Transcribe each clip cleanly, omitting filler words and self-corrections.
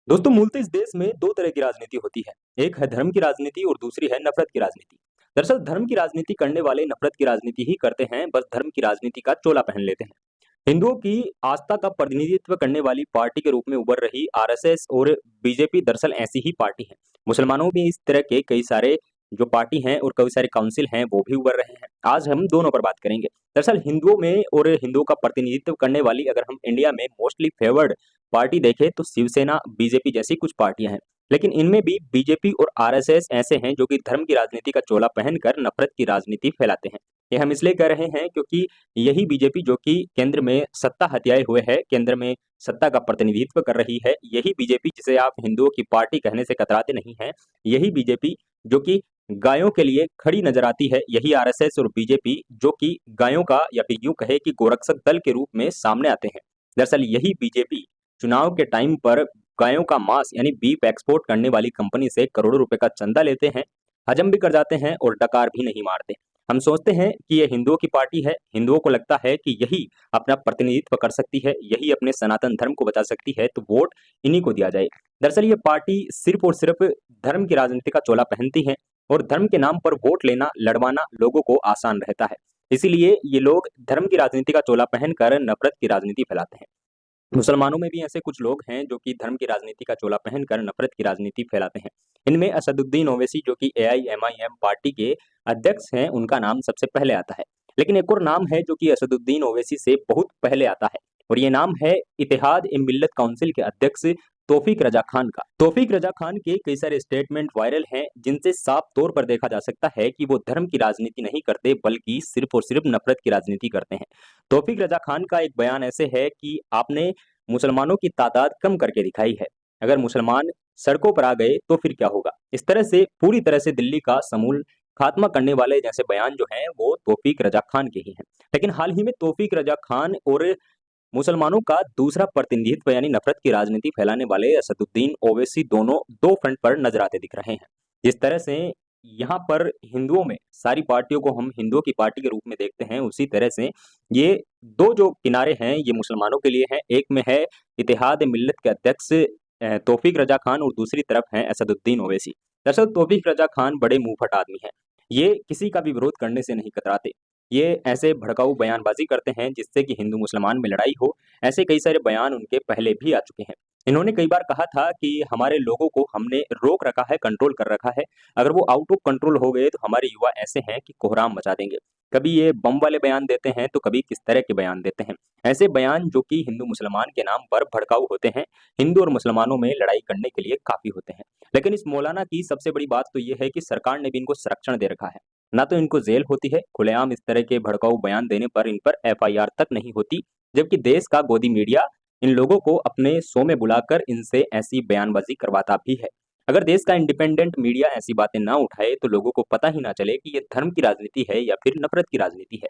दोस्तों मूलतः इस देश में दो तरह की राजनीति होती है। एक है धर्म की राजनीति और दूसरी है नफरत की राजनीति। दरअसल धर्म की राजनीति करने वाले नफरत की राजनीति ही करते हैं, बस धर्म की राजनीति का चोला पहन लेते हैं। हिंदुओं की आस्था का प्रतिनिधित्व करने वाली पार्टी के रूप में उभर रही आरएसएस और बीजेपी दरअसल ऐसी ही पार्टी है। मुसलमानों में इस तरह के कई सारे जो पार्टी हैं और कई सारे काउंसिल हैं वो भी उभर रहे हैं। आज हम दोनों पर बात करेंगे। दरअसल हिंदुओं में और हिंदुओं का प्रतिनिधित्व करने वाली अगर हम इंडिया में मोस्टली फेवर्ड पार्टी देखें तो शिवसेना, बीजेपी जैसी कुछ पार्टियां हैं। लेकिन इनमें भी बीजेपी और आरएसएस ऐसे हैं जो कि धर्म की राजनीति का चोला पहनकर नफरत की राजनीति फैलाते हैं। ये हम इसलिए कह रहे हैं क्योंकि यही बीजेपी जो कि केंद्र में सत्ता हथियाए हुए है, केंद्र में सत्ता का प्रतिनिधित्व कर रही है, यही बीजेपी जिसे आप हिंदुओं की पार्टी कहने से कतराते नहीं हैं, यही बीजेपी जो कि गायों के लिए खड़ी नजर आती है, यही आरएसएस और बीजेपी जो कि गायों का या फिर यूं कहे कि गोरक्षक दल के रूप में सामने आते हैं। दरअसल यही बीजेपी चुनाव के टाइम पर गायों का मांस यानी बीफ एक्सपोर्ट करने वाली कंपनी से करोड़ों रुपए का चंदा लेते हैं, हजम भी कर जाते हैं और डकार भी नहीं मारते। हम सोचते हैं कि ये हिंदुओं की पार्टी है, हिंदुओं को लगता है कि यही अपना प्रतिनिधित्व कर सकती है, यही अपने सनातन धर्म को बचा सकती है, तो वोट इन्हीं को दिया जाए। दरअसल ये पार्टी सिर्फ और सिर्फ धर्म की राजनीति का चोला पहनती है और धर्म के नाम पर वोट लेना, लड़वाना लोगों को आसान रहता है। इसीलिए ये लोग धर्म की राजनीति का चोला पहनकर नफरत की राजनीति फैलाते हैं। मुसलमानों में भी ऐसे कुछ लोग हैं जो कि धर्म की राजनीति का चोला पहनकर नफरत की राजनीति फैलाते हैं। इनमें असदुद्दीन ओवैसी जो कि एआईएमआईएम पार्टी के अध्यक्ष हैं, उनका नाम सबसे पहले आता है। लेकिन एक और नाम है जो कि असदुद्दीन ओवैसी से बहुत पहले आता है और ये नाम है इत्तेहाद ए मिल्लत काउंसिल के अध्यक्ष तौफीक रजा खान का। तौफीक रजा खान के कई सारे स्टेटमेंट वायरल हैं जिनसे साफ तौर पर देखा जा सकता है कि वो धर्म की राजनीति नहीं करते बल्कि सिर्फ और सिर्फ नफरत की राजनीति करते हैं। तौफीक रजा खान का एक बयान ऐसे है कि आपने मुसलमानों की तादाद कम करके दिखाई है, अगर मुसलमान सड़कों पर आ गए तो फिर क्या होगा। इस तरह से पूरी तरह से दिल्ली का समूल खात्मा करने वाले जैसे बयान जो हैं वो तौफीक रजा खान के ही हैं। लेकिन हाल ही में तौफीक रजा खान और मुसलमानों का दूसरा प्रतिनिधित्व यानी नफरत की राजनीति फैलाने वाले असदुद्दीन ओवैसी दोनों दो फ्रंट पर नजर आते दिख रहे हैं। जिस तरह से यहाँ पर हिंदुओं में सारी पार्टियों को हम हिंदुओं की पार्टी के रूप में देखते हैं, उसी तरह से ये दो जो किनारे हैं ये मुसलमानों के लिए हैं। एक में है इत्तेहाद मिल्लत के अध्यक्ष तौफीक रजा खान और दूसरी तरफ है असदुद्दीन ओवैसी। दरअसल तौफीक रजा खान बड़े मुंहफट आदमी हैं, ये किसी का भी विरोध करने से नहीं कतराते। ये ऐसे भड़काऊ बयानबाजी करते हैं जिससे कि हिंदू मुसलमान में लड़ाई हो। ऐसे कई सारे बयान उनके पहले भी आ चुके हैं। इन्होंने कई बार कहा था कि हमारे लोगों को हमने रोक रखा है, कंट्रोल कर रखा है, अगर वो आउट ऑफ कंट्रोल हो गए तो हमारे युवा ऐसे हैं कि कोहराम मचा देंगे। कभी ये बम वाले बयान देते हैं तो कभी किस तरह के बयान देते हैं। ऐसे बयान जो कि हिंदू मुसलमान के नाम पर भड़काऊ होते हैं, हिंदू और मुसलमानों में लड़ाई करने के लिए काफी होते हैं। लेकिन इस मौलाना की सबसे बड़ी बात तो ये है कि सरकार ने भी इनको संरक्षण दे रखा है। ना तो इनको जेल होती है, खुलेआम इस तरह के भड़काऊ बयान देने पर इन पर एफआईआर तक नहीं होती, जबकि देश का गोदी मीडिया इन लोगों को अपने शो में बुलाकर इनसे ऐसी बयानबाजी करवाता भी है। अगर देश का इंडिपेंडेंट मीडिया ऐसी बातें ना उठाए तो लोगों को पता ही ना चले कि ये धर्म की राजनीति है या फिर नफरत की राजनीति है।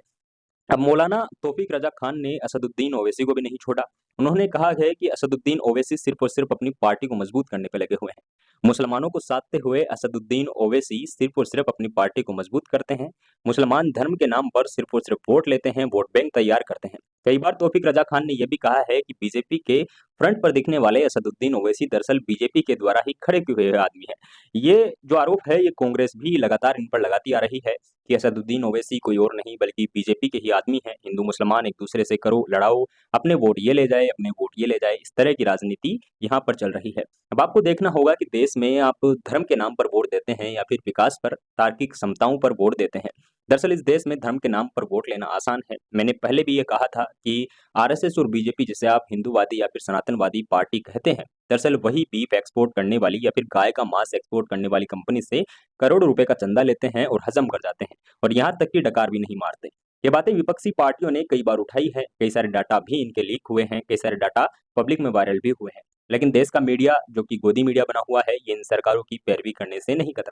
अब मौलाना तौफीक रजा खान ने असदुद्दीन ओवैसी को भी नहीं छोड़ा। उन्होंने कहा है कि असदुद्दीन ओवैसी सिर्फ और सिर्फ अपनी पार्टी को मजबूत करने पर लगे हुए हैं। मुसलमानों को साधते हुए असदुद्दीन ओवैसी सिर्फ और सिर्फ अपनी पार्टी को मजबूत करते हैं। मुसलमान धर्म के नाम पर सिर्फ और सिर्फ वोट लेते हैं, वोट बैंक तैयार करते हैं। कई बार तौफीक रजा खान ने यह भी कहा है कि बीजेपी के फ्रंट पर दिखने वाले असदुद्दीन ओवैसी दरअसल बीजेपी के द्वारा ही खड़े किए हुए आदमी हैं। ये जो आरोप है ये कांग्रेस भी लगातार इन पर लगाती आ रही है कि असदुद्दीन ओवैसी कोई और नहीं बल्कि बीजेपी के ही आदमी हैं। हिंदू मुसलमान एक दूसरे से करो लड़ाओ, अपने वोट ये ले जाए, अपने वोट ये ले जाए, इस तरह की राजनीति यहाँ पर चल रही है। अब आपको देखना होगा कि देश में आप धर्म के नाम पर वोट देते हैं या फिर विकास पर, तार्किक समताओं पर वोट देते हैं। दरअसल इस देश में धर्म के नाम पर वोट लेना आसान है। मैंने पहले भी ये कहा था कि आरएसएस और बीजेपी जिसे आप हिंदूवादी या फिर सनातनवादी पार्टी कहते हैं, दरअसल वही बीफ एक्सपोर्ट करने वाली या फिर गाय का मांस एक्सपोर्ट करने वाली कंपनी से करोड़ों रुपए का चंदा लेते हैं और हजम कर जाते हैं और यहाँ तक कि डकार भी नहीं मारते। ये बातें विपक्षी पार्टियों ने कई बार उठाई है, कई सारे डाटा भी इनके लीक हुए हैं, कई सारे डाटा पब्लिक में वायरल भी हुए हैं। लेकिन देश का मीडिया जो कि गोदी मीडिया बना हुआ है, ये इन सरकारों की पैरवी करने से नहीं कतरा।